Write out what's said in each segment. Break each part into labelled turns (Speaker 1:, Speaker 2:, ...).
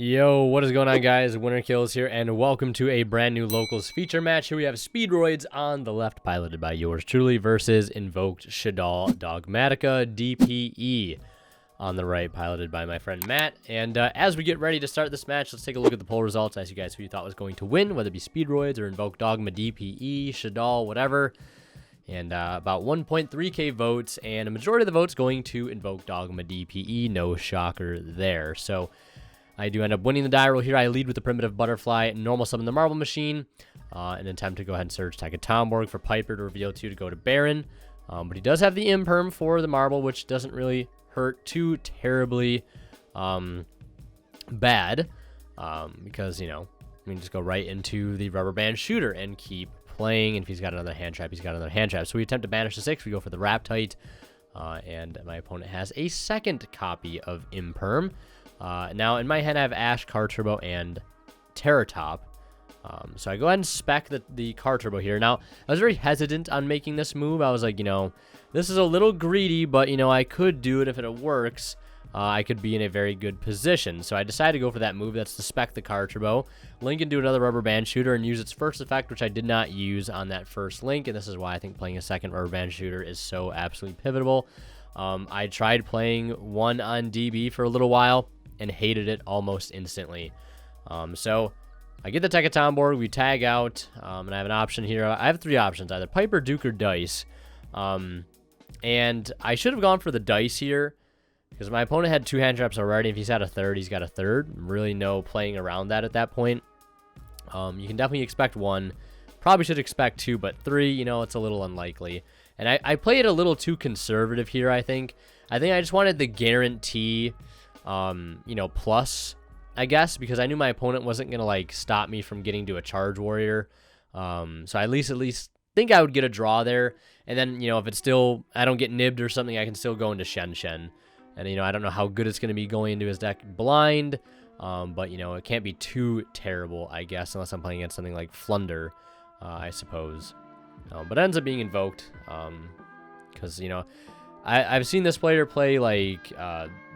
Speaker 1: Yo, what is going on, guys? Winner Kills here, and welcome to a brand new locals feature match. Here we have Speedroids on the left, piloted by yours truly, versus Invoked Dogmatika DPE on the right, piloted by my friend Matt. And as we get ready to start this match, let's take a look at the poll results. Ask you guys who you thought was going to win, whether it be Speedroids or Invoked Dogma DPE, Shadal, whatever. And about 1.3k votes, and a majority of the votes going to Invoked Dogma DPE. No shocker there. So I do end up winning the die roll here. I lead with the primitive butterfly, normal summon the marble machine, an attempt to go ahead and search Takatomborg for Piper to reveal 2 to go to Baron. But he does have the imperm for the marble, which doesn't really hurt too terribly bad, because, you know, we can just go right into the rubber band shooter and keep playing. And if he's got another hand trap, he's got another hand trap. So we attempt to banish the 6. We go for the Raptite, and my opponent has a second copy of imperm. Now, in my head, I have Ash, Car Turbo, and Terratop. So I go ahead and spec the Car Turbo here. Now, I was very hesitant on making this move. I was like, you know, this is a little greedy, but, you know, I could do it if it works. I could be in a very good position. So I decided to go for that move. That's to spec the Car Turbo. Link into another rubber band shooter and use its first effect, which I did not use on that first link. And this is why I think playing a second rubber band shooter is so absolutely pivotal. I tried playing one on DB for a little while and hated it almost instantly. So I get the Takatomborg, we tag out, and I have an option here. I have 3 options, either Piper, Duke, or Dice. And I should have gone for the Dice here, because my opponent had 2 hand traps already. If he's had a third, he's got a third. Really no playing around that at that point. You can definitely expect 1. Probably should expect 2, but 3, you know, it's a little unlikely. And I played a little too conservative here, I think. I just wanted the guarantee, you know, plus, I guess, because I knew my opponent wasn't going to, like, stop me from getting to a Charge Warrior. So I at least think I would get a draw there. And then, you know, if it's still, I don't get nibbed or something, I can still go into Shen Shen. And, you know, I don't know how good it's going to be going into his deck blind. But, you know, it can't be too terrible, I guess, unless I'm playing against something like Flunder, I suppose. But it ends up being Invoked, because, you know, I've seen this player play, like,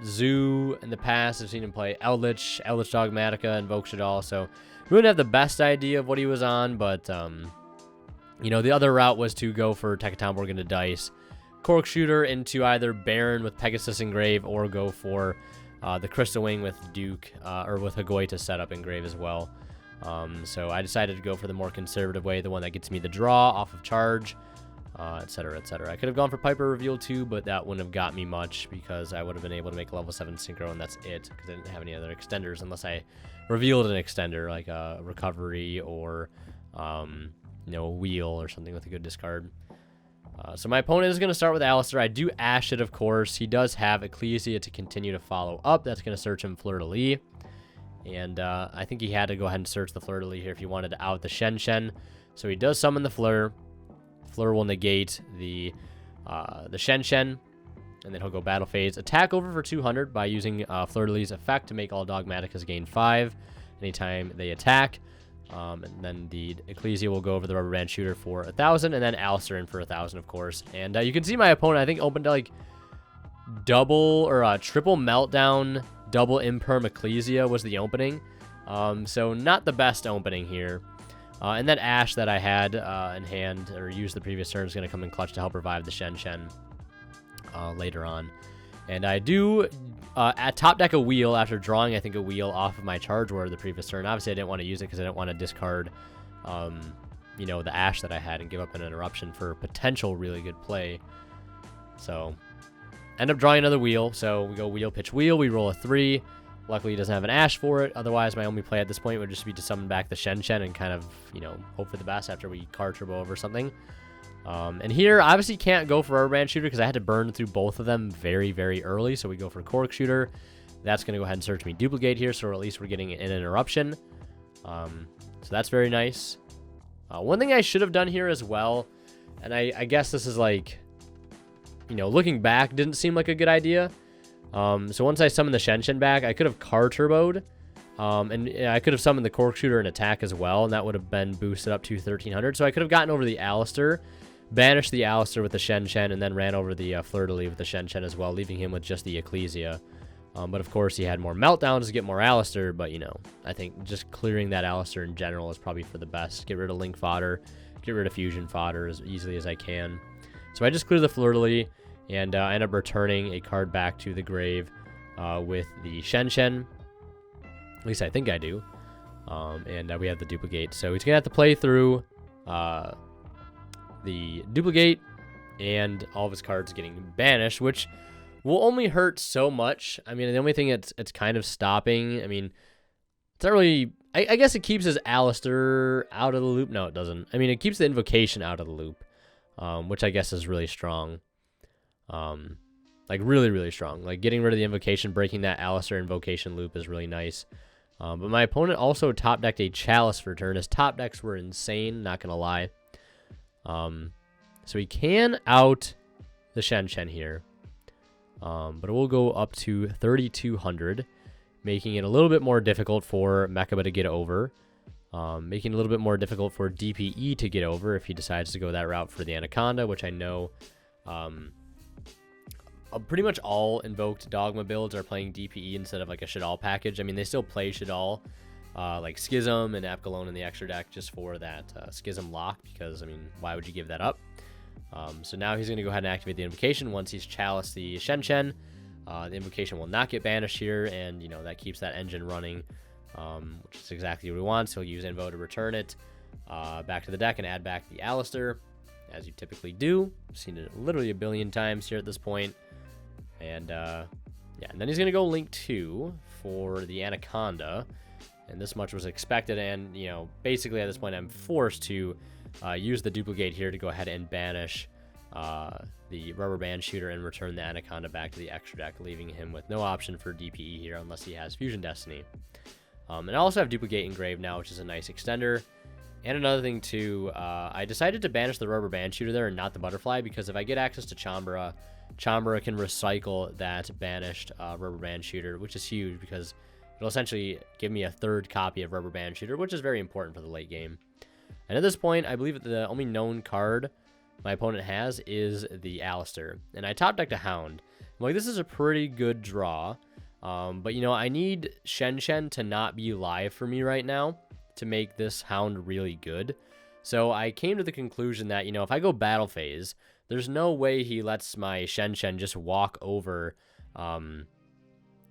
Speaker 1: Zoo in the past. I've seen him play Eldritch Dogmatika, Invoked Shadal, so we wouldn't have the best idea of what he was on, but, you know, the other route was to go for Takatomborg into Dice, Cork Shooter into either Baron with Pegasus Engrave, or go for the Crystal Wing with Duke, or with Hagoi to set up Engrave as well. So I decided to go for the more conservative way, the one that gets me the draw off of charge, etc., etc. I could have gone for Piper Reveal 2, but that wouldn't have got me much, because I would have been able to make level 7 Synchro, and that's it, because I didn't have any other extenders, unless I revealed an extender, like a Recovery, or, you know, a Wheel, or something with a good discard. So my opponent is going to start with Alistair. I do Ash it, of course. He does have Ecclesia to continue to follow up. That's going to search him Fleur-de-Lis. And I think he had to go ahead and search the Fleur-de-Lis here if he wanted to out the Shen Shen. So he does summon the Fleur. Fleur will negate the Shen Shen, and then he'll go Battle Phase. Attack over for 200 by using Fleur-de-Lis' effect to make all Dogmatikas gain 5 anytime they attack. And then the Ecclesia will go over the rubber band shooter for 1,000, and then Alistair in for 1,000, of course. And you can see my opponent, I think, opened like double or triple Meltdown, double Imperm Ecclesia was the opening. So not the best opening here. And that Ash that I had in hand, or used the previous turn, is going to come in clutch to help revive the Shen Shen later on. And I do at top deck a Wheel after drawing, I think, a Wheel off of my Charge Warrior the previous turn. Obviously, I didn't want to use it because I didn't want to discard, you know, the Ash that I had and give up an interruption for potential really good play. So end up drawing another Wheel. So we go Wheel, pitch Wheel. We roll a 3. Luckily, he doesn't have an Ash for it. Otherwise, my only play at this point would just be to summon back the Shen Shen and kind of, you know, hope for the best after we Car Turbo over something. And here, obviously can't go for Rubber Band Shooter because I had to burn through both of them very, very early. So we go for Cork Shooter. That's going to go ahead and search me Duplicate here, so at least we're getting an interruption. So that's very nice. One thing I should have done here as well, and I guess this is like, you know, looking back, didn't seem like a good idea. So once I summoned the Shen Shen back, I could have Car Turboed. And I could have summoned the Cork Shooter and attack as well, and that would have been boosted up to 1,300. So I could have gotten over the Alistair, banished the Alistair with the Shen Shen, and then ran over the Fleur-de-Lis with the Shen Shen as well, leaving him with just the Ecclesia. But of course, he had more meltdowns to get more Alistair. But, you know, I think just clearing that Alistair in general is probably for the best. Get rid of Link fodder, get rid of Fusion fodder as easily as I can. So I just clear the Fleur-de-Lis, and I end up returning a card back to the grave with the Shen. At least I think I do. And we have the duplicate. So he's going to have to play through the duplicate and all of his cards getting banished, which will only hurt so much. I mean, the only thing it's kind of stopping, I mean, it's not really... I guess it keeps his Alistair out of the loop. No, it doesn't. I mean, it keeps the invocation out of the loop, which I guess is really strong. Like, really, really strong. Like, getting rid of the invocation, breaking that Alistair invocation loop is really nice. But my opponent also top-decked a Chalice for turn. His top decks were insane, not going to lie. So he can out the Shen here. But it will go up to 3,200, making it a little bit more difficult for Mechaba to get over. Making it a little bit more difficult for DPE to get over if he decides to go that route for the Anaconda, which I know pretty much all Invoked Dogma builds are playing DPE instead of like a Shaddoll package. I mean, they still play Shaddoll, like Schism and Epgalone in the extra deck just for that Schism lock, because, I mean, why would you give that up? So now he's going to go ahead and activate the invocation once he's Chalice the Shen. The invocation will not get banished here, and, you know, that keeps that engine running, which is exactly what we want. So he'll use Invo to return it back to the deck and add back the Alistair, as you typically do. I've seen it literally a billion times here at this point. And, yeah, and then he's going to go Link 2 for the Anaconda, and this much was expected, and, you know, basically at this point I'm forced to use the duplicate here to go ahead and banish the Rubber Band Shooter and return the Anaconda back to the extra deck, leaving him with no option for DPE here unless he has Fusion Destiny. And I also have Duplicate engraved now, which is a nice extender. And another thing too, I decided to banish the Rubber Band Shooter there and not the Butterfly, because if I get access to Chambara can recycle that banished Rubber Band Shooter, which is huge because it'll essentially give me a third copy of Rubber Band Shooter, which is very important for the late game. And at this point, I believe that the only known card my opponent has is the Alistair. And I top decked a Hound. I'm like, this is a pretty good draw. But, you know, I need Shen to not be live for me right now to make this Hound really good. So I came to the conclusion that, you know, if I go Battle Phase, there's no way he lets my Shen just walk over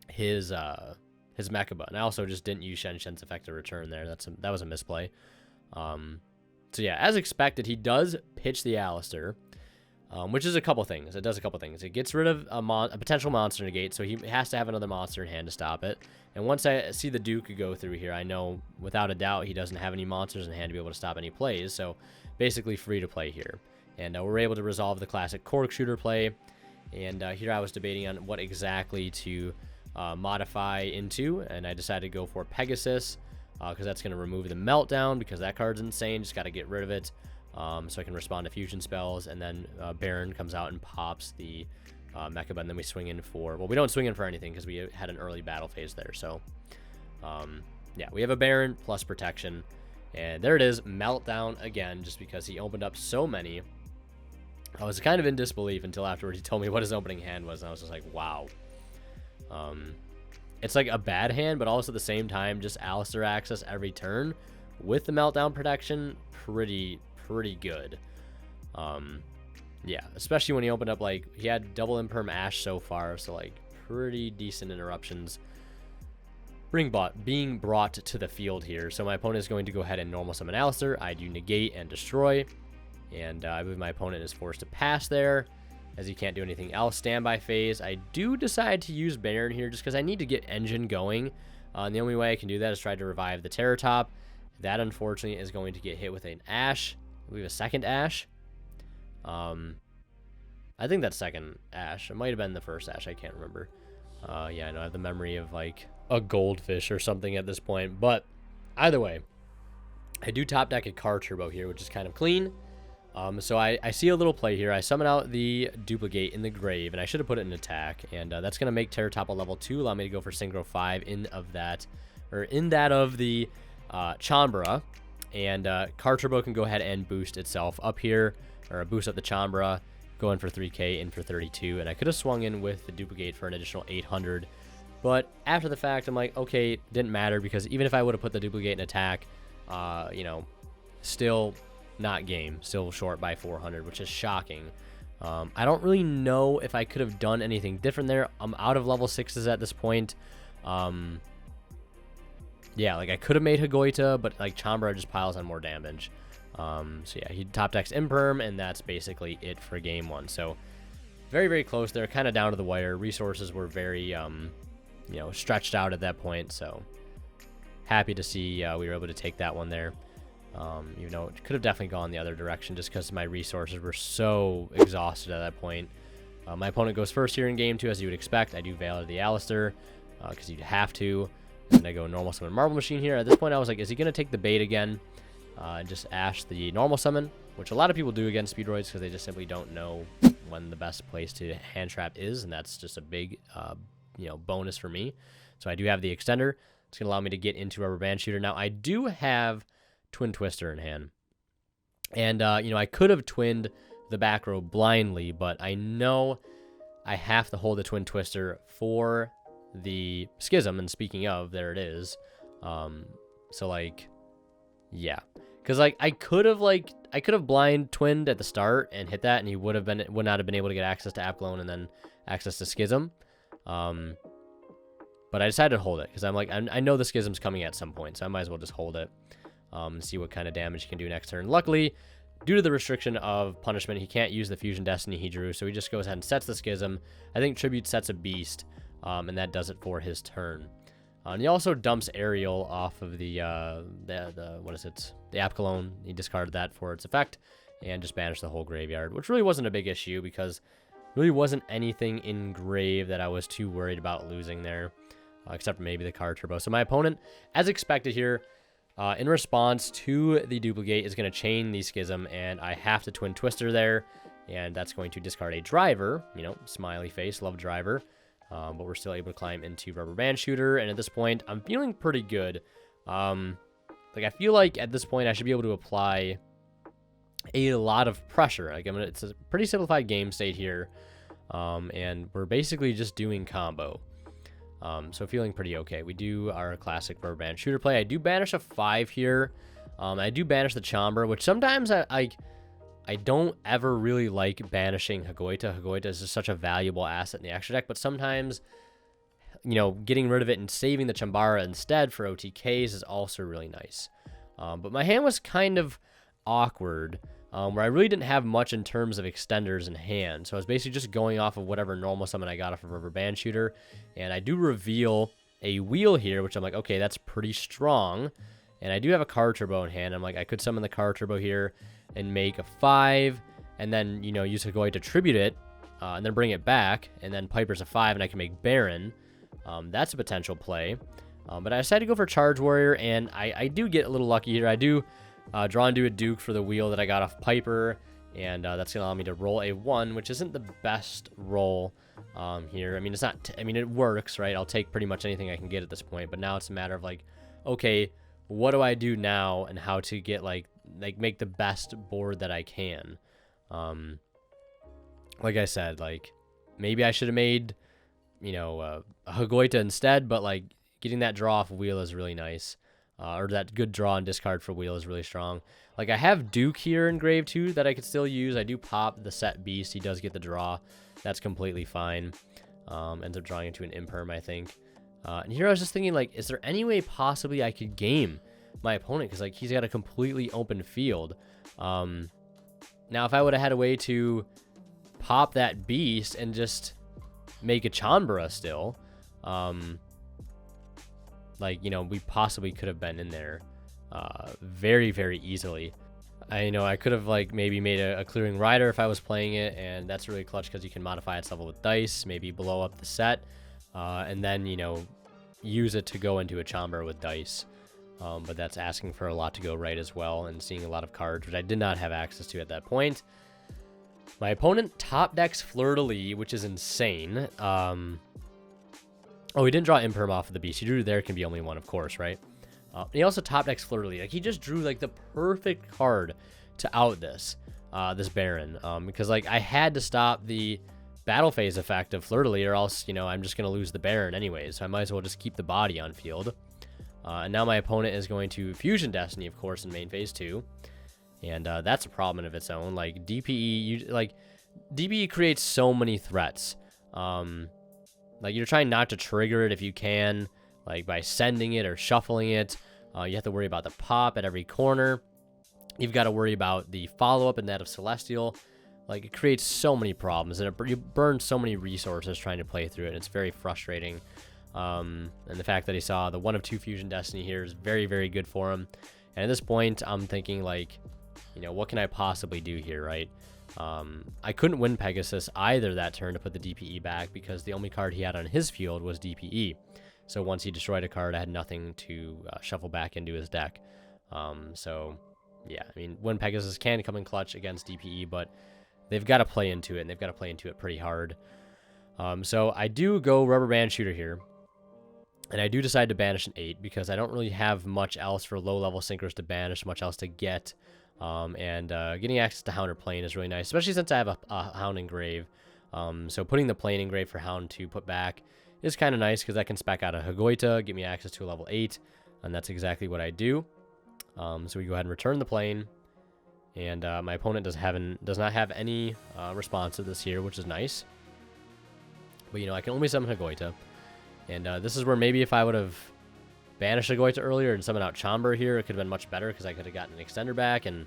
Speaker 1: his Mechaba. And I also just didn't use Shen's effective return there. That was a misplay. So yeah, as expected, he does pitch the Alistair, which is a couple things. It does a couple things. It gets rid of a potential monster negate, so he has to have another monster in hand to stop it. And once I see the Duke go through here, I know without a doubt he doesn't have any monsters in hand to be able to stop any plays, so basically free to play here. And we're able to resolve the classic Cork Shooter play, and here I was debating on what exactly to modify into, and I decided to go for Pegasus, because that's going to remove the Meltdown, because that card's insane. Just got to get rid of it, so I can respond to fusion spells. And then Baron comes out and pops the Mechaba, and then we swing in for... Well, we don't swing in for anything because we had an early battle phase there. So, yeah, we have a Baron plus protection. And there it is, Meltdown again, just because he opened up so many. I was kind of in disbelief until afterwards he told me what his opening hand was, and I was just like, wow. It's like a bad hand, but also at the same time, just Alistair access every turn with the Meltdown protection, pretty good. Yeah, especially when he opened up, like, he had double Imperm Ash so far, so, like, pretty decent interruptions being brought to the field here. So my opponent is going to go ahead and normal summon Alistair. I do negate and destroy, and I believe my opponent is forced to pass there, as he can't do anything else. Standby phase. I do decide to use Baron here just because I need to get engine going. And the only way I can do that is try to revive the Terror Top. That, unfortunately, is going to get hit with an Ash. I believe a second Ash. I think that's second Ash. It might have been the first Ash. I can't remember. Yeah, I know I have the memory of, like, a goldfish or something at this point. But either way, I do top deck a Car Turbo here, which is kind of clean. So I see a little play here. I summon out the Duplicate in the grave, and I should have put it in attack, and that's going to make Terror Top a level 2, allow me to go for Synchro 5 in that of the Chambara, and Car Turbo can go ahead and boost itself up here, or boost up the Chambara, go in for 3k, in for 32, and I could have swung in with the Duplicate for an additional 800, But after the fact, I'm like, okay, didn't matter, because even if I would have put the duplicate in attack, you know, still not game, still short by 400, which is shocking. I don't really know if I could have done anything different there. I'm out of level 6s at this point. Yeah, like I could have made Hagoita, but like Chambara just piles on more damage. So yeah, he top decks Imperm, and that's basically it for game 1. So very, very close there, kind of down to the wire. Resources were very, you know, stretched out at that point. So happy to see we were able to take that one there. You know, it could have definitely gone the other direction just because my resources were so exhausted at that point. My opponent goes first here in game 2, as you would expect. I do Veil of the Alistair because you'd have to. And I go normal summon Marble Machine here. At this point, I was like, is he going to take the bait again and just Ash the normal summon, which a lot of people do against Speedroids because they just simply don't know when the best place to hand trap is, and that's just a big, you know, bonus for me. So I do have the extender. It's going to allow me to get into Rubber Band Shooter. Now, I do have Twin Twister in hand. And, you know, I could have twinned the back row blindly, but I know I have to hold the Twin Twister for the Schism. And speaking of, there it is. So, like, yeah. Because, like, I could have blind twinned at the start and hit that, and he would not have been able to get access to Apclone and then access to Schism. But I decided to hold it because I'm like, I know the Schism's coming at some point, so I might as well just hold it. And see what kind of damage he can do next turn. Luckily, due to the restriction of punishment, he can't use the Fusion Destiny he drew, so he just goes ahead and sets the Schism. I think Tribute sets a Beast, and that does it for his turn. And he also dumps Ariel off of the what is it? The Apclone. He discarded that for its effect, and just banished the whole graveyard, which really wasn't a big issue because really wasn't anything in grave that I was too worried about losing there, except maybe the card turbo. So my opponent, as expected here, in response to the duplicate, is going to chain the Schism, and I have to Twin Twister there, and that's going to discard a driver, you know, smiley face, love driver, but we're still able to climb into Rubber Band Shooter, and at this point, I'm feeling pretty good. Like, I feel like at this point, I should be able to apply a lot of pressure. Like, it's a pretty simplified game state here, and we're basically just doing combo. So feeling pretty okay. We do our classic Rubber Band Shooter play. I do banish a 5 here. I do banish the Chambara, which sometimes I don't ever really like banishing Hagoita. Hagoita is just such a valuable asset in the extra deck, but sometimes, you know, getting rid of it and saving the Chambara instead for OTKs is also really nice. But my hand was kind of awkward, where I really didn't have much in terms of extenders in hand. So I was basically just going off of whatever normal summon I got off of Rubber Band Shooter. And I do reveal a wheel here, which I'm like, okay, that's pretty strong. And I do have a card turbo in hand. I'm like, I could summon the card turbo here and make a 5, and then, you know, use Hagoita to tribute it, and then bring it back, and then Piper's a 5, and I can make Baron. That's a potential play. But I decided to go for Charge Warrior, and I do get a little lucky here. I do draw into a Duke for the wheel that I got off Piper, and that's going to allow me to roll a 1, which isn't the best roll here. I mean, it's not, I mean, it works, right? I'll take pretty much anything I can get at this point, but now it's a matter of like, okay, what do I do now, and how to get like make the best board that I can. Like I said, like maybe I should have made, you know, a Hagoita instead, but like getting that draw off wheel is really nice. Or that good draw and discard for wheel is really strong. Like, I have Duke here in grave 2 that I could still use. I do pop the set Beast. He does get the draw. That's completely fine. Ends up drawing into an Imperm, I think. And here I was just thinking, like, is there any way possibly I could game my opponent? Because, like, he's got a completely open field. Now, if I would have had a way to pop that Beast and just make a Chambara still, like, you know, we possibly could have been in there very, very easily. I could have, like, maybe made a Clearing Rider if I was playing it, and that's really clutch because you can modify its level with dice, maybe blow up the set, and then, you know, use it to go into a Chambara with dice. But that's asking for a lot to go right as well, and seeing a lot of cards, which I did not have access to at that point. My opponent top decks Fleur-de-Lis, which is insane. Oh, he didn't draw Imperm off of the Beast. He drew There Can Be Only One, of course, right? He also top decks Fleur-de-Lis. Like, he just drew, like, the perfect card to out this Baron. Because, like, I had to stop the battle phase effect of Fleur-de-Lis, or else, you know, I'm just going to lose the Baron anyways. So I might as well just keep the body on field. And now my opponent is going to Fusion Destiny, of course, in main phase 2. And that's a problem of its own. Like, DPE, DPE creates so many threats. Like, you're trying not to trigger it if you can, like, by sending it or shuffling it. You have to worry about the pop at every corner. You've got to worry about the follow-up and that of Celestial. Like, it creates so many problems, and you burn so many resources trying to play through it, and it's very frustrating. And the fact that he saw the 1 of 2 Fusion Destiny here is very, very good for him. And at this point, I'm thinking, like, you know, what can I possibly do here, right? I couldn't win Pegasus either that turn to put the DPE back, because the only card he had on his field was DPE. So once he destroyed a card, I had nothing to shuffle back into his deck. So, yeah, I mean, win Pegasus can come in clutch against DPE, but they've got to play into it, and they've got to play into it pretty hard. So I do go Rubber Band Shooter here. And I do decide to banish an 8 because I don't really have much else for low-level Synchros to banish, much else to get. Getting access to Hound or Plane is really nice, especially since I have a Hound Engrave. So putting the Plane Engrave for Hound to put back is kind of nice because I can spec out a Hagoita, get me access to a level 8, and that's exactly what I do. So we go ahead and return the Plane, and my opponent does not have any response to this here, which is nice. But, you know, I can only summon Hagoita. And this is where maybe if I would have banished Hagoita earlier and summoned out Chamber here, it could have been much better because I could have gotten an extender back. And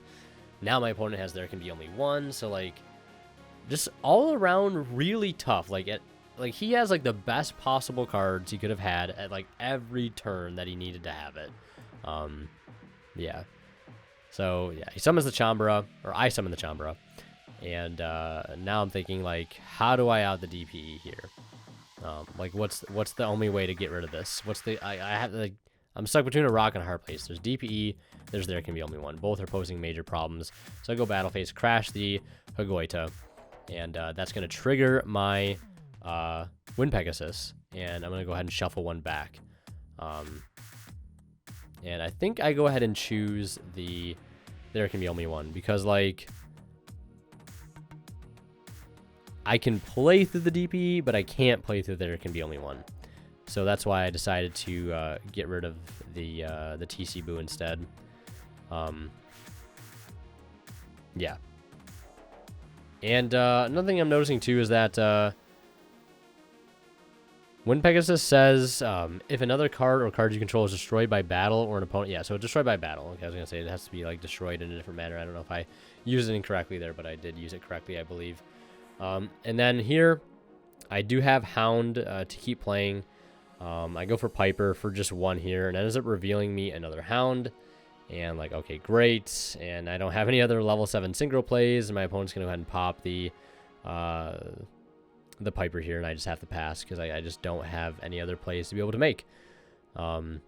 Speaker 1: now my opponent has there can be only 1. So, like, just all around really tough. Like, he has, like, the best possible cards he could have had at, like, every turn that he needed to have it. Yeah. So, yeah, he summons the Chambra, or I summon the Chambra. And now I'm thinking, like, how do I out the DPE here? Like, what's the only way to get rid of this? I'm stuck between a rock and a hard place. There's DPE, there can be only 1. Both are posing major problems. So I go battle phase, crash the Hagoita, and that's going to trigger my Win Pegasus, and I'm going to go ahead and shuffle 1 back. And I think I go ahead and choose the there can be only 1, because, like, I can play through the DPE, but I can't play through there can be only 1. So that's why I decided to get rid of the TC Boo instead. Yeah. And another thing I'm noticing too is that when Pegasus says if another card or cards you control is destroyed by battle or an opponent, yeah, so destroyed by battle. Okay, I was gonna say it has to be like destroyed in a different manner. I don't know if I used it incorrectly there, but I did use it correctly, I believe. And then here, I do have Hound to keep playing. I go for Piper for just 1 here, and it ends up revealing me another Hound. And, like, okay, great. And I don't have any other level 7 synchro plays, and my opponent's going to go ahead and pop the Piper here, and I just have to pass because I just don't have any other plays to be able to make. You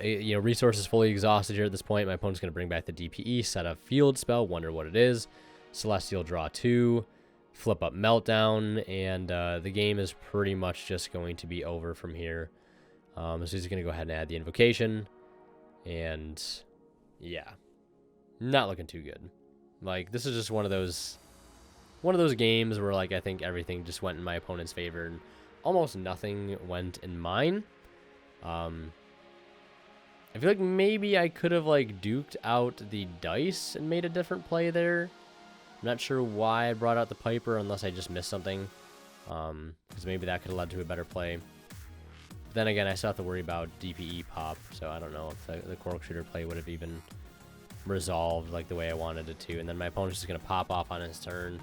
Speaker 1: know, resources fully exhausted here at this point. My opponent's going to bring back the DPE, set a field spell, wonder what it is. Celestial, draw 2, flip up Meltdown, and the game is pretty much just going to be over from here. So he's going to go ahead and add the Invocation, and yeah, not looking too good. Like, this is just one of those games where, like, I think everything just went in my opponent's favor, and almost nothing went in mine. I feel like maybe I could have, like, duked out the dice and made a different play there. I'm not sure why I brought out the Piper unless I just missed something. Because maybe that could have led to a better play. But then again, I still have to worry about DPE pop, so I don't know if the Cork Shooter play would have even resolved like the way I wanted it to. And then my opponent's just going to pop off on his turn.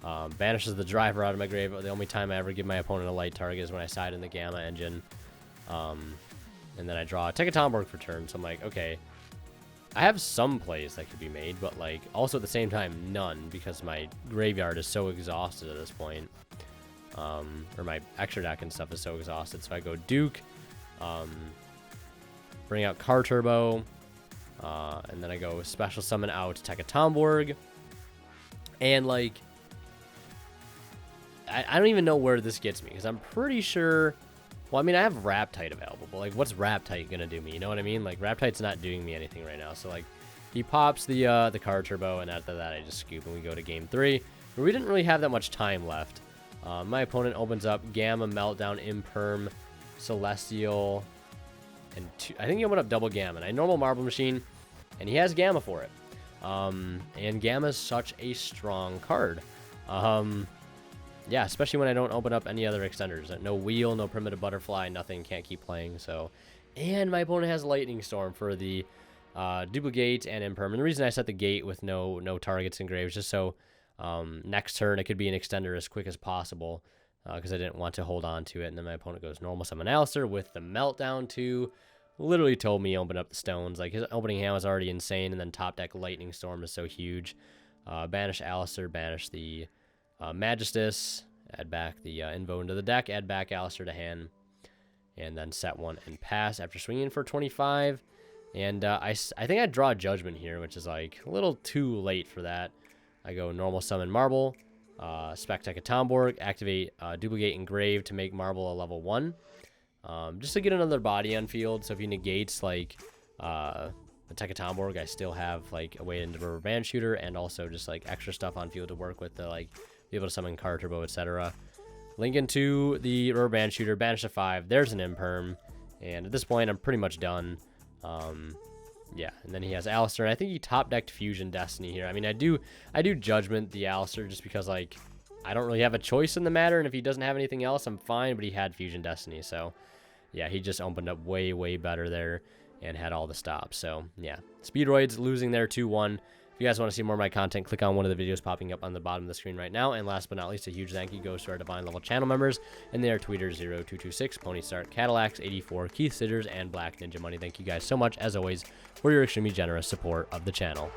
Speaker 1: Banishes the driver out of my grave. The only time I ever give my opponent a light target is when I side in the Gamma Engine. And then I draw Tekatomborg for turn, so I'm like, okay, I have some plays that could be made, but, like, also at the same time, none, because my graveyard is so exhausted at this point. Or my extra deck and stuff is so exhausted. So I go Duke, bring out Car Turbo, and then I go special summon out Tekatomborg. And, like, I don't even know where this gets me, because I'm pretty sure... Well, I mean, I have Raptite available, but, like, what's Raptite gonna do me? You know what I mean? Like, Raptite's not doing me anything right now. So, like, he pops the Car Turbo, and after that, I just scoop, and we go to game 3. but we didn't really have that much time left. My opponent opens up Gamma, Meltdown, Imperm, Celestial, and I think he opened up double Gamma. And I normal Marble Machine, and he has Gamma for it. And Gamma is such a strong card. Yeah, especially when I don't open up any other extenders. No Wheel, no Primitive Butterfly, nothing, can't keep playing. So, and my opponent has Lightning Storm for the Duplicate and Imperm. And the reason I set the gate with no targets engraved is just so next turn it could be an extender as quick as possible, because I didn't want to hold on to it. And then my opponent goes normal summon Alistair with the Meltdown 2. Literally told me open up the stones. Like, his opening hand was already insane, and then top deck Lightning Storm is so huge. Banish Alistair, banish the Magistus, add back the Invoked into the deck, add back Alistair to hand, and then set one and pass after swinging for 25. And I think I draw Judgment here, which is like a little too late for that. I go normal summon Marble, Spectek a Tomborg, activate Duplicate Engrave to make Marble a level 1. Just to get another body on field, so if he negates like the Tomborg, I still have like a way into Rubber Band Shooter, and also just like extra stuff on field to work with to like be able to summon Car Turbo, etc. Link into the Rubber Band Shooter, banish a 5. There's an Imperm, and at this point I'm pretty much done. Yeah, and then he has Alistair, and I think he top decked Fusion Destiny here. I mean, I do Judgment the Alistair just because like I don't really have a choice in the matter, and if he doesn't have anything else, I'm fine. But he had Fusion Destiny, so yeah, he just opened up way better there and had all the stops. So yeah, Speedroid's losing there 2-1. If you guys want to see more of my content, click on one of the videos popping up on the bottom of the screen right now. And last but not least, a huge thank you goes to our Divine Level channel members, and they are Tweeter0226, Pony Start, Cadillacs84, Keith Sitters, and Black Ninja Money. Thank you guys so much, as always, for your extremely generous support of the channel.